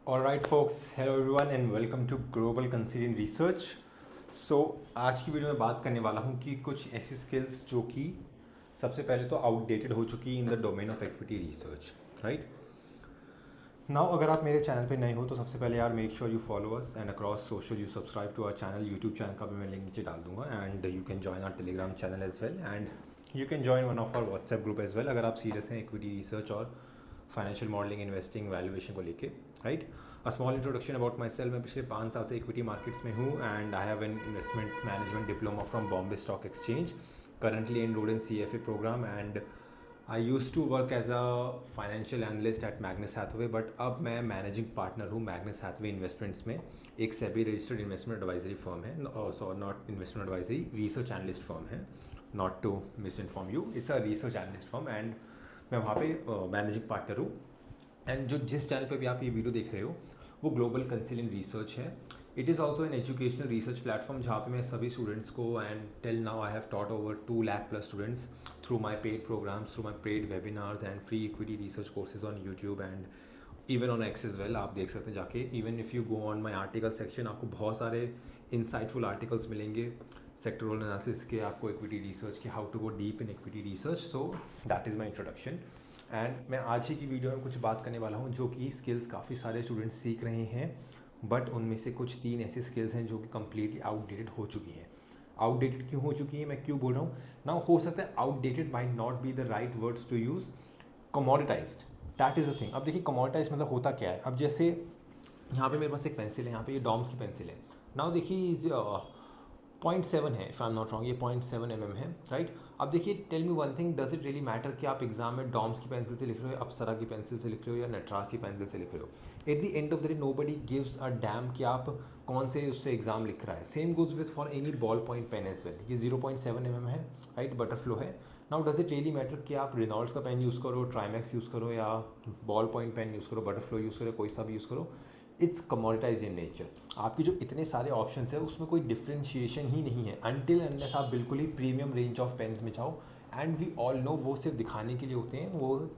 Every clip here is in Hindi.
All right, folks. Hello everyone and welcome to Global Consilient Research. So आज की वीडियो में बात करने वाला हूँ कि कुछ ऐसी स्किल्स जो कि सबसे पहले तो आउटडेटेड हो चुकी in the domain of equity research, right now. अगर आप मेरे चैनल पे नए हो तो सबसे पहले यार make sure you follow us and across social you subscribe to our channel. YouTube channel का भी मैं लिंक नीचे डाल दूंगा and you can join our Telegram channel as well and you can join one of our WhatsApp group as well अगर आप सीरियस हैं इक्विटी रिसर्च और फाइनेंशियल मॉडलिंग, इन्वेस्टिंग, वैल्यूएशन को लेके, right. A small introduction about myself. मैं पिछले 5 साल से इक्विटी मार्केट्स में हूँ and I have an investment management diploma from Bombay stock exchange, currently enrolled in CFA program and I use to work as a financial analyst at Magnus Hathaway, but अब मैं मैनेजिंग पार्टनर हूँ मैग्नस हैथवे इन्वेस्टमेंट्स में। एक SEBI registered investment advisory firm है, not investment advisory, research analyst firm है, not to misinform you, it's a research analyst firm and मैं वहाँ पे मैनेजिंग पार्टनर हूँ। एंड जो जिस चैनल पे भी आप ये वीडियो देख रहे हो वो ग्लोबल कंसिलियंट रिसर्च है। It is also an educational research platform जहाँ पे मैं सभी स्टूडेंट्स को and till now I have taught over 2 lakh plus students through my paid programmes, through my paid webinars and free equity research courses on YouTube and even on X as well. आप देख सकते हैं जाके, even if you go on my article section आपको बहुत सारे इंसाइटफुल आर्टिकल्स मिलेंगे सेक्टरल एनालिसिस के, आपको इक्विटी रिसर्च के, how to go deep in equity research. So that is my introduction and मैं आज ही की वीडियो में कुछ बात करने वाला हूँ जो कि स्किल्स काफ़ी सारे स्टूडेंट्स सीख रहे हैं, बट उनमें से कुछ 3 ऐसी स्किल्स हैं जो कि कम्प्लीटली आउटडेटेड हो चुकी हैं। आउटडेटेड क्यों हो चुकी है, मैं क्यों बोल रहा हूँ ना, हो सकता है outdated might not be the right words to use. Commoditized, that is the thing. अब देखिए कमोडिटाइज मतलब होता क्या है। अब जैसे यहाँ पे मेरे पास एक पेंसिल है, यहाँ पे ये डॉम्स की पेंसिल है। नाउ देखिए 0.7 है, if I am not wrong, ये 0.7 mm है, राइट। अब देखिए tell me one thing, does it really matter कि आप एग्जाम में डॉम्स की पेंसिल से लिख रहे हो, अप्सरा की पेंसिल से लिख रहे हो या नटराज की पेंसिल से लिख रहे हो? At the end of the day nobody gives a damn कि आप कौन से उससे एग्जाम लिख रहा है। Same goes with for any ball point pen as well. ये 0.7 mm है, राइट, बटरफ्लो है। Now does it really matter कि आप रिनॉल्ड्स का पेन यूज़ करो, ट्राइमैक्स यूज़ करो या बॉल पॉइंट पेन यूज़ करो, बटरफ्लो यूज़ करो, कोई सा भी यूज़ करो? It's commoditise in nature. आपकी जो इतने सारे ऑप्शंस है उसमें कोई डिफ्रेंशिएशन ही नहीं है अनटिल अनलेस आप बिल्कुल ही प्रीमियम रेंज ऑफ पेन्स में जाओ। एंड वी ऑल नो वो सिर्फ दिखाने के लिए होते हैं, वो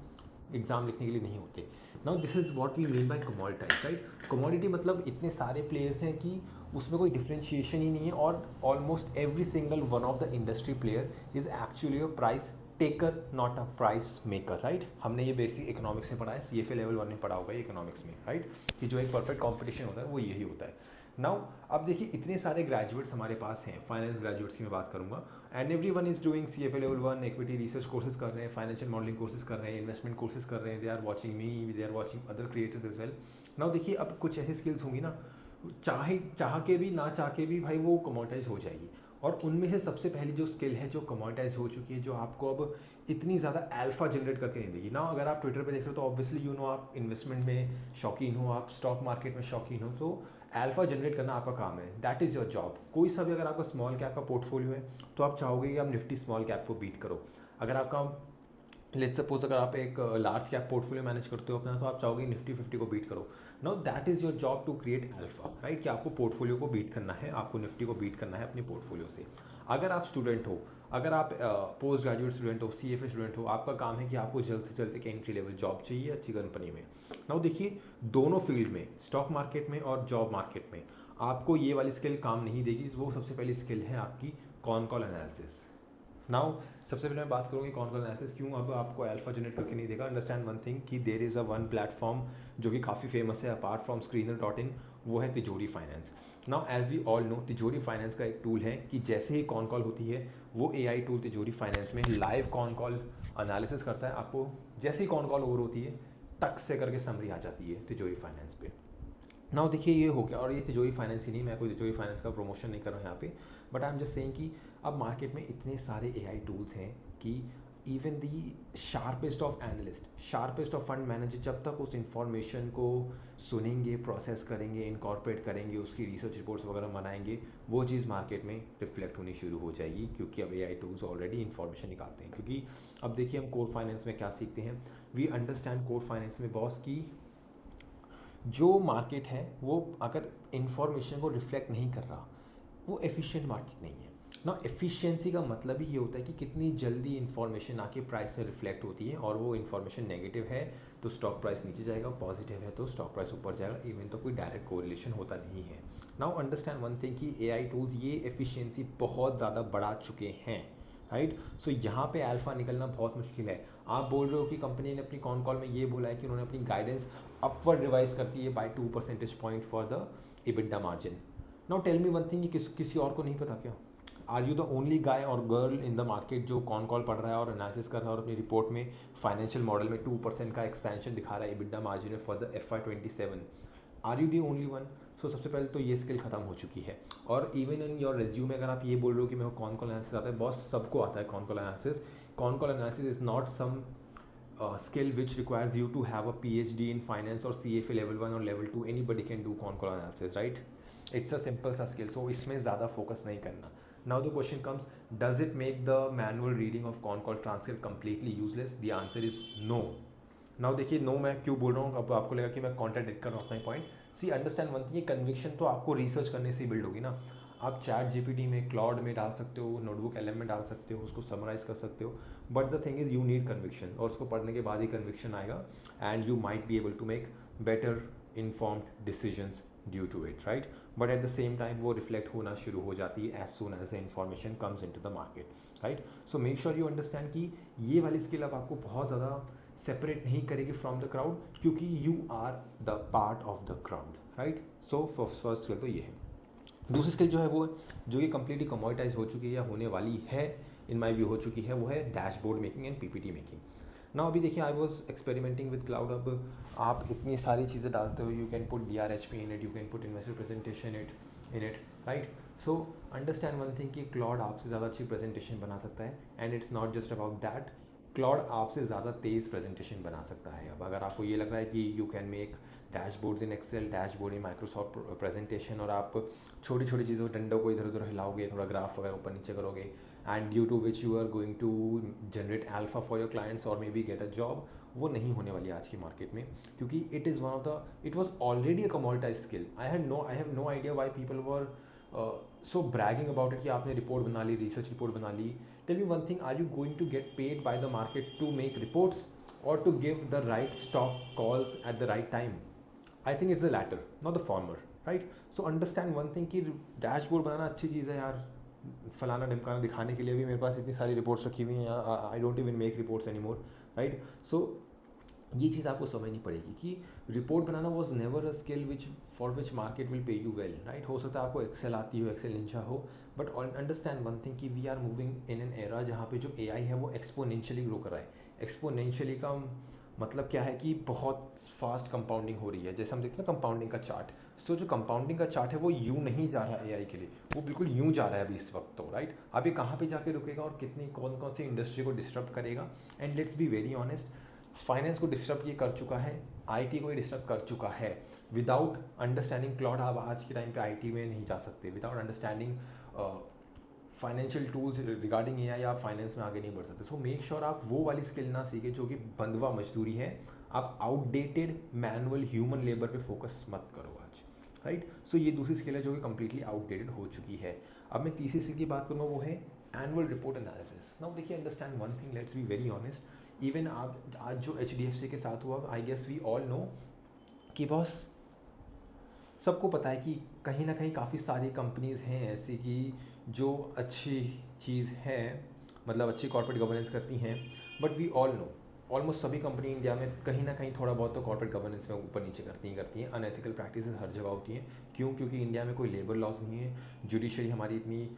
एग्ज़ाम लिखने के लिए नहीं होते। Now this is what we mean by commoditise, right. Commodity मतलब इतने सारे प्लेयर्स हैं कि उसमें कोई डिफ्रेंशिएशन ही नहीं है और almost every single one of the industry player is actually a price taker, not a price maker, right. हमने ये बेसिक इकोनॉमिक्स में पढ़ा है, CFA लेवल 1 में पढ़ा होगा ये इकोनॉमिक्स में, राइट, कि जो एक परफेक्ट कंपटीशन होता है वो यही होता है। नाउ अब देखिए इतने सारे ग्रेजुएट्स हमारे पास हैं, फाइनेंस ग्रेजुएट्स की मैं बात करूंगा, and every one is doing CFA level 1 equity research courses कर रहे हैं, फाइनेंशियल मॉडलिंग कोर्सेज कर रहे हैं, इन्वेस्टमेंट कोर्सेज कर रहे हैं। They are watching me, they are watching other creators as well. Now देखिए अब कुछ ऐसी स्किल्स होंगी ना, चाह के भी ना चाह के भी भाई वो कमोडिटाइज हो जाएगी। और उनमें से सबसे पहली जो स्किल है जो कमोडिटाइज हो चुकी है, जो आपको अब इतनी ज़्यादा अल्फा जनरेट करके नहीं देगी ना। अगर आप ट्विटर पे देख रहे हो तो ऑब्वियसली यू नो आप इन्वेस्टमेंट में शौकीन हो, आप स्टॉक मार्केट में शौकीन हो, तो अल्फा जनरेट करना आपका काम है, दैट इज़ योर जॉब। कोई सा भी अगर आपका स्मॉल कैप का पोर्टफोलियो है तो आप चाहोगे कि आप निफ्टी स्मॉल कैप को बीट करो। अगर आपका लेट्स सपोज अगर आप एक लार्ज कैप पोर्टफोलियो मैनेज करते हो अपना, तो आप चाहोगे निफ्टी 50 को बीट करो। No that is your job to create alpha, right, कि आपको पोर्टफोलियो को बीट करना है, आपको निफ्टी को बीट करना है अपने पोर्टफोलियो से। अगर आप स्टूडेंट हो, अगर आप पोस्ट ग्रेजुएट स्टूडेंट हो, CFA स्टूडेंट हो, आपका काम है कि आपको जल्द से जल्द एक एंट्री लेवल जॉब चाहिए अच्छी कंपनी में। नाउ देखिए दोनों फील्ड में, स्टॉक मार्केट में और जॉब मार्केट में, आपको ये वाली स्किल काम नहीं देगी। वो सबसे पहली स्किल है आपकी कॉन कॉल एनालिसिस। नाउ सबसे पहले मैं बात करूँगी कौन कौन एनालिसिस क्यों अब आपको अल्फा जनरेट करके नहीं देगा। अंडरस्टैंड वन थिंग कि there is a one platform जो कि काफ़ी फेमस है अपार्ट फ्रॉम screener.in, वो है Tijori finance. Now as we all know Tijori finance का एक टूल है कि जैसे ही कॉन कॉल होती है वो AI टूल तिजोरी फाइनेंस में लाइव कॉन कॉल एनालिसिस करता है। आपको जैसे ही कॉन कॉल ओवर होती है टक से करके समरी आ जाती है तिजोरी फाइनेंस पे। नाउ देखिए ये हो गया, और ये तिजोरी फाइनेंस ही नहीं, मैं कोई तिजोरी फाइनेंस का प्रमोशन नहीं कर रहा हूँ यहाँ पे, but I am just saying कि अब मार्केट में इतने सारे AI टूल्स हैं कि even the sharpest of analyst, sharpest of fund manager जब तक उस इंफॉर्मेशन को सुनेंगे, प्रोसेस करेंगे, इनकॉर्पोरेट करेंगे, उसकी रिसर्च रिपोर्ट्स वगैरह बनाएंगे, वो चीज़ मार्केट में रिफ्लेक्ट होनी शुरू हो जाएगी, क्योंकि अब AI टूल्स ऑलरेडी इन्फॉर्मेशन निकालते हैं। क्योंकि अब देखिए हम कोर फाइनेंस में क्या सीखते हैं, वी अंडरस्टैंड कोर फाइनेंस में बॉस की जो मार्केट है वो अगर इंफॉर्मेशन को रिफ्लेक्ट नहीं कर रहा, वो एफिशिएंट मार्केट नहीं है। ना एफिशिएंसी का मतलब ही ये होता है कि कितनी जल्दी इन्फॉर्मेशन आके प्राइस से रिफ्लेक्ट होती है, और वो इन्फॉर्मेशन नेगेटिव है तो स्टॉक प्राइस नीचे जाएगा, पॉजिटिव है तो स्टॉक प्राइस ऊपर जाएगा, इवन तो कोई डायरेक्ट कोरिलेशन होता नहीं है। नाउ अंडरस्टैंड वन थिंग कि एआई टूल्स ये एफिशिएंसी बहुत ज़्यादा बढ़ा चुके हैं, राइट। सो यहाँ पे अल्फा निकलना बहुत मुश्किल है। आप बोल रहे हो कि कंपनी ने अपनी कॉन कॉल में ये बोला है कि उन्होंने अपनी गाइडेंस अपवर्ड रिवाइज कर दी है by 2 percentage point for the EBITDA मार्जिन। Now tell me one thing, किसी और को नहीं पता क्या? Are you the only guy और गर्ल इन द मार्केट जो कॉन कॉल पढ़ रहा है और एनालिसिस कर रहा है और अपनी रिपोर्ट में फाइनेंशियल मॉडल में 2% का एक्सपेंशन दिखा रहा है EBITDA मार्जिन में for the FY27? Are you the only one? So सबसे पहले तो ये स्किल खत्म हो चुकी है। और इवन इन योर रिज्यूम अगर आप ये बोल रहे हो कि मेरे को कॉन कॉल एनालिसिस आता है, बॉस सबको आता है con call analysis. Con call analysis is not some skill which requires you to have a PhD in finance or CFA level 1 or level 2. Anybody can do con call analysis, right? It's a simple सा skill, so इसमें ज़्यादा focus नहीं करना. Now the question comes, does it make the manual reading of con call transcript completely useless? The answer is no. Now देखिए no मैं क्यों बोल रहा हूँ, अब आपको लगा कि मैं कॉन्ट्राडिक्ट कर रहा हूँ अपना पॉइंट। सी अंडरस्टैंड वन थिंग, ये कन्विक्शन तो आपको रिसर्च करने से ही बिल्ड होगी ना। आप चैट जीपीटी में, क्लाउड में डाल सकते हो, नोटबुक एलएम में डाल सकते हो, उसको समराइज कर सकते हो, but the thing is you need conviction, और उसको पढ़ने के बाद ही कन्विक्शन आएगा and you might be able to make better informed decisions due to it, right. But at the same time वो रिफ्लेक्ट होना शुरू हो जाती है as soon as the information comes in to the market, right. So make sure you understand कि ये वाली स्किल अब आपको बहुत ज़्यादा सेपरेट नहीं करेगी फ्रॉम द क्राउड, क्योंकि you are the part of the crowd, right. So first skill तो ये है। दूसरी स्किल जो है वो, जो ये कम्प्लीटली कमोडिटाइज हो चुकी है या होने वाली है, इन माई व्यू हो चुकी है, वो है dashboard making and PPT making. ना अभी देखिए, I was experimenting with cloud. अब आप इतनी सारी चीज़ें डालते हो, you can put DRHP in it, you can put investor presentation in it, right. So understand one thing कि क्लाउड आपसे ज़्यादा अच्छी प्रेजेंटेशन बना सकता है, and it's not just about that, cloud आपसे ज़्यादा तेज़ प्रेजेंटेशन बना सकता है। अब अगर आपको ये लग रहा है कि you can make dashboards in Excel, dashboard in Microsoft presentation, और आप छोटी छोटी चीज़ों डंडों को इधर उधर हिलाओगे, थोड़ा ग्राफ वगैरह ऊपर नीचे करोगे, and due to which you are going to generate alpha for your clients और may be get a job, वो नहीं होने वाली आज की मार्केट में, क्योंकि it is one of the, it was already a commoditize skill. I have no idea why people were so bragging about it कि आपने रिपोर्ट बना ली, रिसर्च रिपोर्ट बना ली। Tell me one thing, are you going to get paid by the market to make reports और to give the right stock calls at the right time? I think it's the latter, not the former, right. So understand one thing कि डैशबोर्ड बनाना अच्छी चीज़ है यार, फलाना ढिमकाना दिखाने के लिए भी मेरे पास इतनी सारी रिपोर्ट्स रखी हुई हैं, I don't even make reports any more, right. So ये चीज़ आपको समझनी पड़ेगी कि रिपोर्ट बनाना was never a skill which for which market will pay you well, right. हो सकता है आपको एक्सेल आती हो, एक्सेल निंजा हो, बट अंडरस्टैंड वन थिंग कि we are moving in an era जहाँ पे जो AI है वो एक्सपोनेंशियली ग्रो कर रहा है। एक्सपोनेंशियली का मतलब क्या है कि बहुत फास्ट कंपाउंडिंग हो रही है, जैसे हम देखते हैं ना कंपाउंडिंग का चार्ट। सो जो कंपाउंडिंग का चार्ट है वो यूँ नहीं जा रहा AI के लिए, वो बिल्कुल यूँ जा रहा है अभी इस वक्त, तो राइट। अब ये कहाँ पे जाके रुकेगा और कितनी कौन कौन सी इंडस्ट्री को डिस्टर्ब करेगा? And let's be very honest, finance को डिस्टर्ब ये कर चुका है, IT को ये डिस्टर्ब कर चुका है। विदाउट अंडरस्टैंडिंग क्लाउड आप आज के टाइम पे IT में नहीं जा सकते। Without understanding financial tools regarding AI आप फाइनेंस में आगे नहीं बढ़ सकते। सो मेक श्योर आप वो वाली स्किल ना सीखे जो कि बंधवा मजदूरी है। आप आउटडेटेड मैनुअल ह्यूमन लेबर पे फोकस मत करो आज, राइट। सो ये दूसरी स्किल है जो कि कम्प्लीटली आउटडेटेड हो चुकी है। अब मैं तीसरी स्किल की बात करूँगा, वो है एनुअल रिपोर्ट एनालिसिस। नाउ देखिए, understand one thing, let's be very honest, even आप आज जो HDFC के साथ हुआ, I guess we all know कि बॉस सबको पता है कि कहीं ना कहीं काफ़ी सारी कंपनीज़ हैं ऐसी कि जो अच्छी चीज़ है, मतलब अच्छी कॉर्पोरेट गवर्नेंस करती हैं, but we all know almost सभी कंपनी इंडिया में कहीं ना कहीं थोड़ा बहुत तो कॉर्पोरेट गवर्नेंस में ऊपर नीचे करती हैं। अनएथिकल प्रैक्टिसेस हर जगह होती हैं। क्यों? क्योंकि इंडिया में कोई लेबर लॉज नहीं है, जुडिशरी हमारी इतनी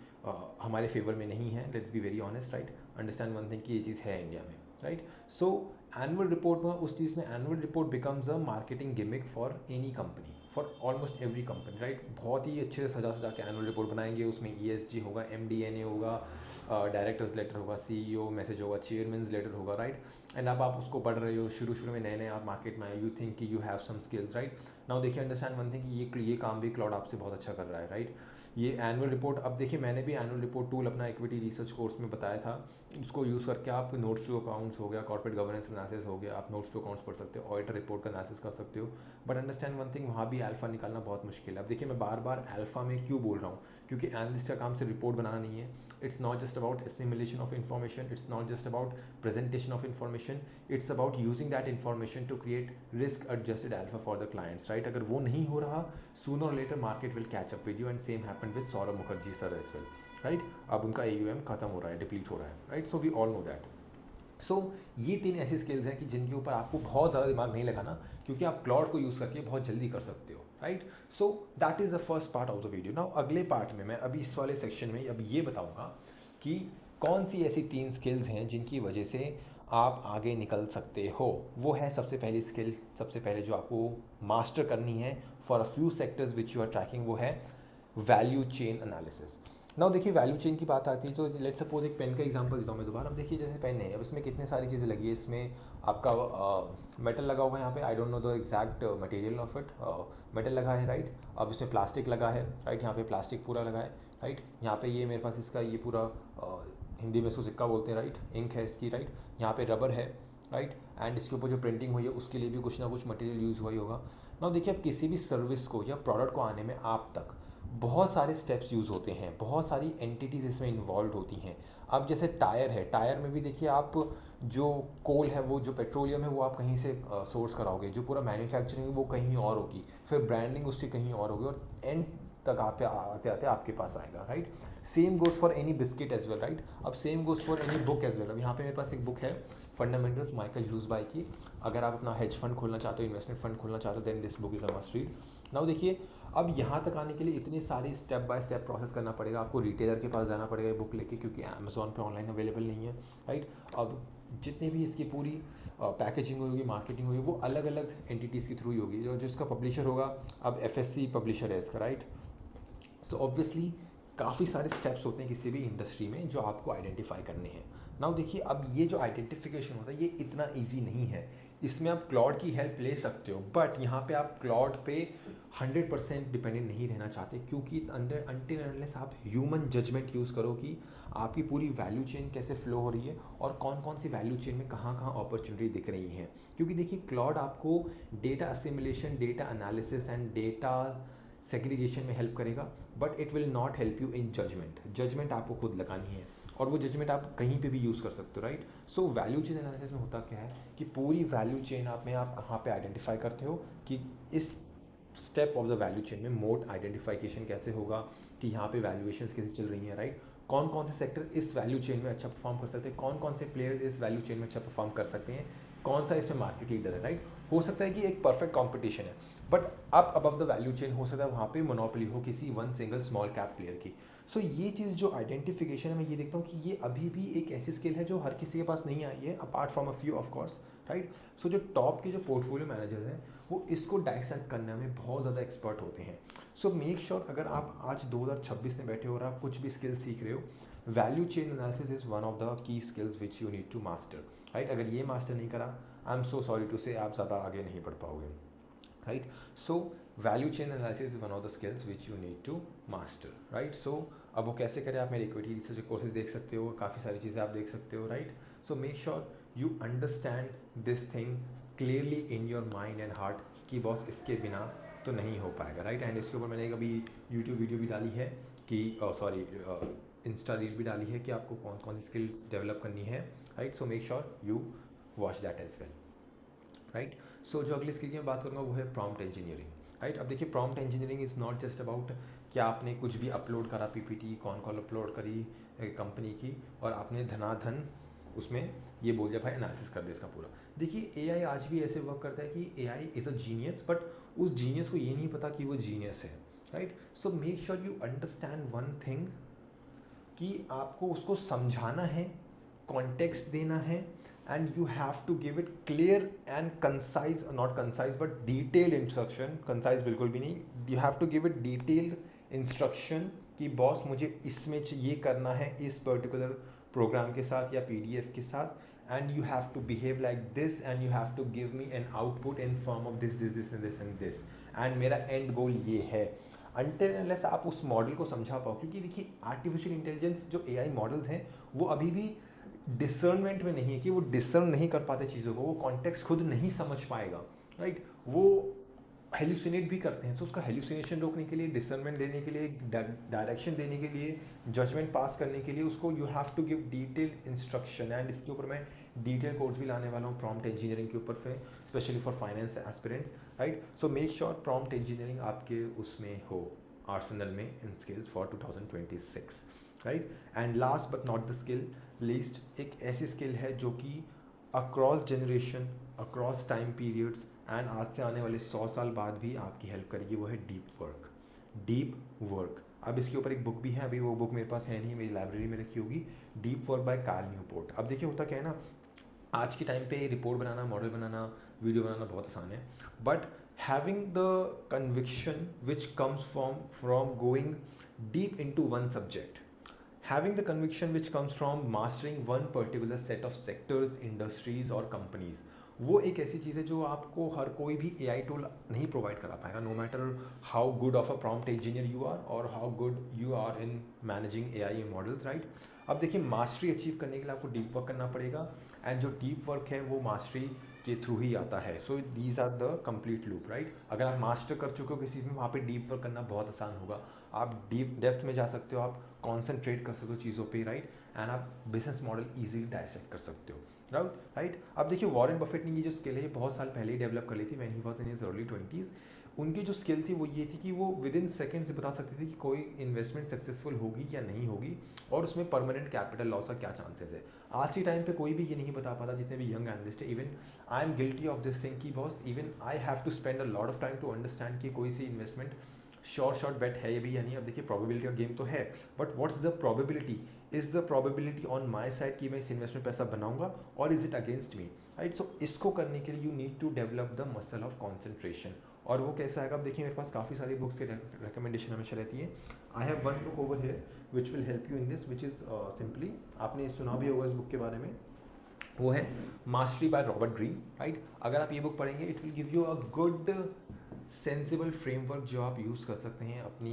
हमारे फेवर में नहीं है। Let's be very honest, right. Understand one thing कि ये चीज़ है इंडिया में, राइट। सो एनुअल रिपोर्ट में उस चीज़ में annual report becomes a marketing gimmick for any company, for almost every company, right. बहुत ही अच्छे से सजा के एनुअल रिपोर्ट बनाएंगे, उसमें ESG होगा, MD&A होगा, डायरेक्टर्स लेटर होगा, CEO मैसेज होगा, चेयरमैन्स लेटर होगा, राइट। एंड अब आप उसको पढ़ रहे हो, शुरू में नए आप मार्केट में आए, यू थिंक कि you have some skills, right. Now देखिए, अंडरस्टैंड वन थिंग कि ये काम भी क्लाउड आपसे बहुत अच्छा कर रहा है, राइट। ये एनुअल रिपोर्ट, अब देखिए मैंने भी एनुअल रिपोर्ट टूल अपना इक्विटी रिसर्च कोर्स में बताया था, उसको यूज़ करके आप नोट्स टू अकाउंट्स हो गया, कॉर्पोरेट गवर्नेंस एनालिसिस हो गया, आप नोट्स टू अकाउंट्स पढ़ सकते हो, ऑडिटर रिपोर्ट का एनालिसिस कर सकते हो। बट अंडरस्टैंड वन थिंग, वहाँ भी अल्फ़ा निकालना बहुत मुश्किल है। अब देखिए मैं बार बार अल्फ़ा में क्यों बोल रहा हूँ, क्योंकि एनालिस्ट का काम सिर्फ रिपोर्ट बनाना नहीं है। It's not just about assimilation of information, it's not just about presentation of information, it's about using that information to create risk adjusted alpha for the clients, right. अगर वो नहीं हो रहा, सूनर और later market will catch up with you, and same happened with Saurabh Mukherjee sir as well, right. अब उनका AUM खत्म हो रहा है, डिप्लीट हो रहा है, right. So we all know that. So ये 3 ऐसी स्किल्स हैं कि जिनके ऊपर आपको बहुत ज़्यादा दिमाग नहीं लगाना, क्योंकि आप क्लाउड को यूज़ करके बहुत जल्दी कर सकते हो, right. So that is the first part of the video. Now अगले पार्ट में मैं अभी इस वाले सेक्शन में अब ये बताऊंगा कि कौन सी ऐसी 3 स्किल्स हैं जिनकी वजह से आप आगे निकल सकते हो। वो है सबसे पहली स्किल, सबसे पहले जो आपको मास्टर करनी है for a few sectors which you are tracking, वो है वैल्यू चेन एनालिसिस। नाउ देखिए वैल्यू चेन की बात आती है तो लेट्स सपोज एक पेन का एग्जांपल देता हूँ मैं दोबारा। अब देखिए जैसे पेन है, अब इसमें कितनी सारी चीज़ें लगी है। इसमें आपका मेटल लगा हुआ है, यहाँ पे I don't know the exact material of it, metal लगा है, राइट। अब इसमें प्लास्टिक लगा है, राइट, यहाँ पे प्लास्टिक पूरा लगा है, राइट। यहाँ पे ये मेरे पास इसका ये पूरा हिंदी में इसको सिक्का बोलते हैं, राइट, इंक है इसकी, राइट। यहाँ पे रबर है, राइट, एंड इसके ऊपर जो प्रिंटिंग हुई है उसके लिए भी कुछ ना कुछ मटेरियल यूज़ हुआ ही होगा। नाउ देखिए अब किसी भी सर्विस को या प्रोडक्ट को आने में आप तक बहुत सारे स्टेप्स यूज़ होते हैं, बहुत सारी एंटिटीज़ इसमें इन्वॉल्व होती हैं। अब जैसे टायर है, टायर में भी देखिए आप जो कोल है, वो जो पेट्रोलियम है वो आप कहीं से सोर्स कराओगे, जो पूरा मैन्युफैक्चरिंग है वो कहीं और होगी, फिर ब्रांडिंग उसकी कहीं और होगी, और एंड तक आप आते आते आपके पास आएगा, right. Same goes for any biscuit as well, right. अब same goes for any book as well. अब यहाँ पे मेरे पास एक बुक है फंडामेंटल्स माइकल ह्यूज बाय की। अगर आप अपना हेज फंड खोलना चाहते हो, इन्वेस्टमेंट फंड खोलना चाहते हो, then this book is a must read. Now देखिए अब यहाँ तक आने के लिए इतनी सारी स्टेप बाय स्टेप प्रोसेस करना पड़ेगा। आपको रिटेलर के पास जाना पड़ेगा बुक लेके, क्योंकि अमेजोन पे ऑनलाइन अवेलेबल नहीं है, राइट। अब जितने भी इसकी पूरी पैकेजिंग होगी, मार्केटिंग होगी, वो अलग अलग एंटिटीज़ के थ्रू ही होगी। जो जिसका पब्लिशर होगा, अब FSC पब्लिशर है इसका, राइट। सो ऑब्वियसली काफ़ी सारे स्टेप्स होते हैं किसी भी इंडस्ट्री में जो आपको आइडेंटिफाई करने हैं। नाउ देखिए अब ये जो आइडेंटिफिकेशन होता है ये इतना इजी नहीं है। इसमें आप क्लाउड की हेल्प ले सकते हो, बट यहाँ पे आप क्लाउड पे 100% डिपेंडेंट नहीं रहना चाहते, क्योंकि अनटिल अनलेस आप ह्यूमन जजमेंट यूज़ करो कि आपकी पूरी वैल्यू चेन कैसे फ्लो हो रही है और कौन कौन सी वैल्यू चेन में कहाँ कहाँ अपॉर्चुनिटी दिख रही हैं। क्योंकि देखिए क्लाउड आपको data assimilation, data analysis and data segregation में हेल्प करेगा, but it will not help you in judgment. Judgment आपको खुद लगानी है, और वो जजमेंट आप कहीं पे भी यूज़ कर सकते हो, right. So value chain analysis में होता क्या है कि पूरी वैल्यू चेन आप यहाँ पे आइडेंटिफाई करते हो कि इस step of the value chain में मोड आइडेंटिफिकेशन कैसे होगा, कि यहाँ पे वैल्यूएशन कैसे चल रही हैं, राइट। कौन कौन से सेक्टर इस वैल्यू चेन में अच्छा परफॉर्म कर सकते हैं, कौन कौन से प्लेयर्स इस वैल्यू चेन में अच्छा परफॉर्म कर सकते हैं, कौन सा इसमें मार्केट लीडर है, राइट। हो सकता है कि एक परफेक्ट कॉम्पिटिशन है, but up above the value chain हो सकता है वहाँ पे मोनोपोली हो किसी one single small cap player की। सो ये चीज़ जो आइडेंटिफिकेशन है, मैं ये देखता हूँ कि ये अभी भी एक ऐसी स्किल है जो हर किसी के पास नहीं आई है, apart from a few of course, right. So जो टॉप के जो पोर्टफोलियो मैनेजर्स हैं वो इसको डाइसेक्ट करने में बहुत ज़्यादा एक्सपर्ट होते हैं। सो मेक श्योर अगर आप आज 2026 में बैठे हो और आप कुछ भी स्किल सीख रहे हो, value chain analysis is one of the key skills which you need to master, right. अगर ये मास्टर नहीं करा, I am so sorry to say आप ज़्यादा आगे नहीं बढ़ पाओगे, right. So value chain analysis is one of the skills which you need to master, right. So अब वो कैसे करें, आप मेरे इक्विटी रिसर्च कोर्सेज देख सकते हो, काफ़ी सारी चीज़ें आप देख सकते हो, right. So make sure you understand this thing clearly in your mind and heart कि बॉस इसके बिना तो नहीं हो पाएगा, राइट। एंड इसके ऊपर मैंने कभी यूट्यूब वीडियो भी डाली है कि सॉरी इंस्टा रील भी डाली है कि आपको कौन कौन सी स्किल डेवलप करनी है, right. So make sure you watch that as well, right. So जो अगली स्किल की मैं बात करूँगा वो है प्रॉम्प्ट इंजीनियरिंग, राइट। अब देखिए prompt engineering is not just about कि आपने कुछ भी अपलोड करा, PPT कौन अपलोड करी कंपनी की, और आपने धनाधन उसमें ये बोल दिया भाई एनालिसिस कर दे इसका पूरा। देखिए AI आज भी ऐसे वर्क करता है कि AI is a genius, but उस जीनियस को ये नहीं पता कि वो जीनियस है, right. So make sure you understand one thing कि आपको उसको समझाना है, कॉन्टेक्स्ट देना है, and you have to give it clear and concise, not concise but detailed instruction, concise बिल्कुल भी नहीं, you have to give it detailed instruction कि बॉस मुझे इसमें ये करना है इस पर्टिकुलर प्रोग्राम के साथ या PDF के साथ, and you have to behave like this and you have to give me an output in form of this this this and this and this, and मेरा end goal ये है। until unless आप उस मॉडल को समझा पाओ, क्योंकि देखिए आर्टिफिशियल इंटेलिजेंस जो AI मॉडल्स हैं वो अभी भी डिसर्नमेंट में नहीं है, कि वो डिसर्न नहीं कर पाते चीज़ों को, वो कॉन्टेक्स्ट खुद नहीं समझ पाएगा, राइट। वो हेल्यूसिनेट भी करते हैं, तो उसका हेल्यूसिनेशन रोकने के लिए, डिसर्नमेंट देने के लिए, डायरेक्शन देने के लिए, जजमेंट पास करने के लिए उसको you have to give detail instruction. And इसके ऊपर मैं डिटेल कोर्स भी लाने वाला हूँ प्रॉम्प्ट इंजीनियरिंग के ऊपर पे, specially for finance aspirants, right. So make sure prompt engineering आपके उसमें हो, आर्सेनल में, in skills for 2026, right. And last but not the skill least, एक ऐसी स्किल है जो कि across generation, across time periods and आज से आने वाले 100 साल बाद भी आपकी हेल्प करेगी, वो है डीप वर्क। डीप वर्क, अब इसके ऊपर एक बुक भी है, अभी वो बुक मेरे पास है नहीं, मेरी लाइब्रेरी में रखी होगी, deep work by Cal Newport. अब देखिए होता क्या है ना, आज के टाइम पे रिपोर्ट बनाना, मॉडल बनाना, वीडियो बनाना बहुत आसान है, but having the conviction which comes from going deep into one subject, having the conviction which comes from mastering one particular set of sectors, industries और companies, वो एक ऐसी चीज़ है जो आपको हर कोई भी AI टूल नहीं प्रोवाइड करा पाएगा, no matter how good of a prompt engineer you are और how good you are in managing AI models, right. अब देखिए मास्टरी अचीव करने के लिए आपको डीप वर्क करना पड़ेगा, एंड जो डीप वर्क है वो मास्टरी के थ्रू ही आता है। So these are the complete loop, right. अगर आप मास्टर कर चुके हो किसी चीज़ में, वहाँ पे डीप वर्क करना बहुत आसान होगा, आप डीप डेप्थ में जा सकते हो, आप कॉन्सेंट्रेट कर सकते हो चीज़ों पे, राइट। एंड आप बिजनेस मॉडल इजीली डायसेक्ट कर सकते हो, राइट। अब देखिए वॉरेन बफेट ने ये जो स्किल है ये बहुत साल पहले ही डेवलप कर ली थी, when he was in his early 20s। उनकी जो स्किल थी वो ये थी कि वो विद इन सेकेंड से बता सकते थे कि कोई इन्वेस्टमेंट सक्सेसफुल होगी या नहीं होगी, और उसमें परमानेंट कैपिटल लॉस का क्या चांसेस है। आज के टाइम पे कोई भी ये नहीं बता पाता, जितने भी यंग एनालिस्ट है, even I am guilty of this thing कि boss even I have to spend a lot of time to understand कि कोई सी इन्वेस्टमेंट शॉर्ट बेट है ये भी या नहीं। अब देखिए प्रोबेबिलिटी का गेम तो है, but what's the probability, is the probability on my side कि मैं इस इन्वेस्टमेंट पैसा बनाऊंगा, और is it against me, right. So इसको करने के लिए you need to develop the muscle of concentration, और वो कैसा आएगा। अब देखिए मेरे पास काफ़ी सारी बुक्स की रिकमेंडेशन हमेशा रहती है। I have one book over here which will help you in this, which is simply, आपने सुना भी होगा इस बुक के बारे में, वो है mastery by Robert Greene, right. अगर आप ये बुक पढ़ेंगे it will give you a good sensible framework जो आप यूज़ कर सकते हैं अपनी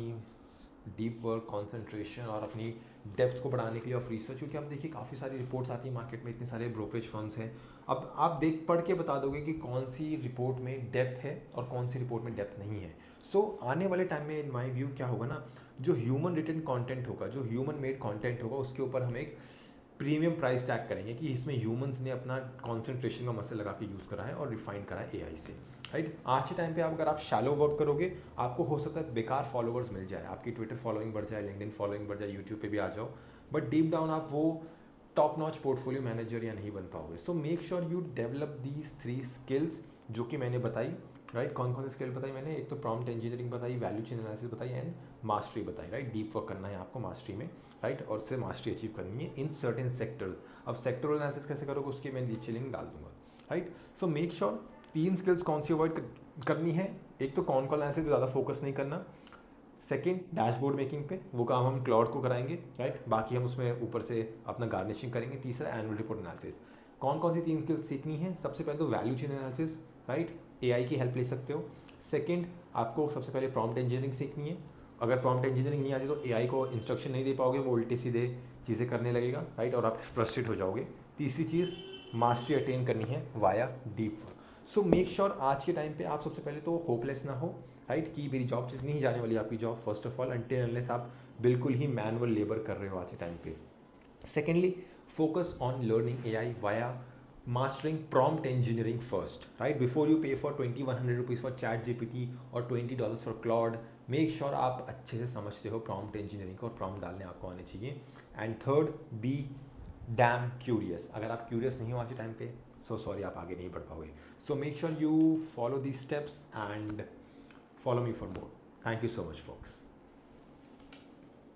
डीप वर्क, कॉन्सेंट्रेशन और अपनी डेप्थ को बढ़ाने के लिए ऑफ रिसर्च। क्योंकि आप देखिए काफ़ी सारी रिपोर्ट्स आती हैं मार्केट में, इतने सारे ब्रोकरेज फर्म्स हैं, अब आप देख पढ़ के बता दोगे कि कौन सी रिपोर्ट में डेप्थ है और कौन सी रिपोर्ट में डेप्थ नहीं है। सो आने वाले टाइम में इन माई व्यू क्या होगा ना, जो ह्यूमन रिटन कॉन्टेंट होगा, जो ह्यूमन मेड कॉन्टेंट होगा, उसके ऊपर हम एक प्रीमियम प्राइस टैग करेंगे कि इसमें ह्यूमंस ने अपना कॉन्सेंट्रेशन का मसल लगा के यूज़ करा है और रिफाइन करा है AI से, राइट। आज के टाइम पे अगर आप शैलो वर्क करोगे, आपको हो सकता है बेकार फॉलोअर्स मिल जाए, आपकी ट्विटर फॉलोइंग बढ़ जाए, लिंक्डइन फॉलोइंग बढ़ जाए, यूट्यूब पे भी आ जाओ, बट डीप डाउन आप वो टॉप नॉच पोर्टफोलियो मैनेजर या नहीं बन पाओगे। सो make sure you develop these 3 skills जो कि मैंने बताई, राइट। कौन कौन सी स्किल बताई मैंने, एक तो प्रॉम्प्ट इंजीनियरिंग बताई, वैल्यू चेन एनालिसिस बताई, एंड मास्टरी बताई, राइट। डीप वर्क करना है आपको मास्टरी में, राइट, और उससे मास्टरी अचीव करनी है इन सर्टेन सेक्टर्स। अब सेक्टरल एनालिसिस कैसे करोगे उसकी मैं नीचे लिंक डाल दूंगा, right. So make sure 3 skills कौन सी अवॉइड करनी है, एक तो कौन एनालिसिस पे ज़्यादा फोकस नहीं करना, सेकेंड डैशबोर्ड मेकिंग पे, वो काम हम क्लाउड को कराएंगे, राइट, बाकी हम उसमें ऊपर से अपना गार्निशिंग करेंगे। तीसरा एनुअल रिपोर्ट एनालिसिस। कौन कौन सी 3 स्किल्स सीखनी है, सबसे पहले तो value chain analysis, right, AI की हेल्प ले सकते हो। सेकंड, आपको सबसे पहले प्रॉम्प्ट इंजीनियरिंग सीखनी है, अगर प्रॉम्प्ट इंजीनियरिंग नहीं आती तो AI को इंस्ट्रक्शन नहीं दे पाओगे, वो उल्टे सीधे चीज़ें करने लगेगा, राइट, और आप फ्रस्ट्रेट हो जाओगे। तीसरी चीज़, मास्टरी अटेन करनी है वाया डीप वर्क। सो मेक श्योर आज के टाइम पे आप सबसे पहले तो होपलेस ना हो, राइट, कि मेरी जॉब नहीं जाने वाली आपकी job, first of all, until unless आप बिल्कुल ही मैनुअल लेबर कर रहे हो आज के टाइम पे। Secondly, focus on learning AI via mastering prompt engineering first, right, before you pay for 2100 rupees for ChatGPT और $20 for Claude। make sure आप अच्छे से समझते हो prompt engineering को और prompt डालने आपको आने चाहिए। and third, be damn curious। अगर आप curious नहीं हो आज के टाइम पे, so sorry, आप आगे नहीं बढ़ पाओगे। so make sure you follow these steps and follow me for more। thank you so much folks।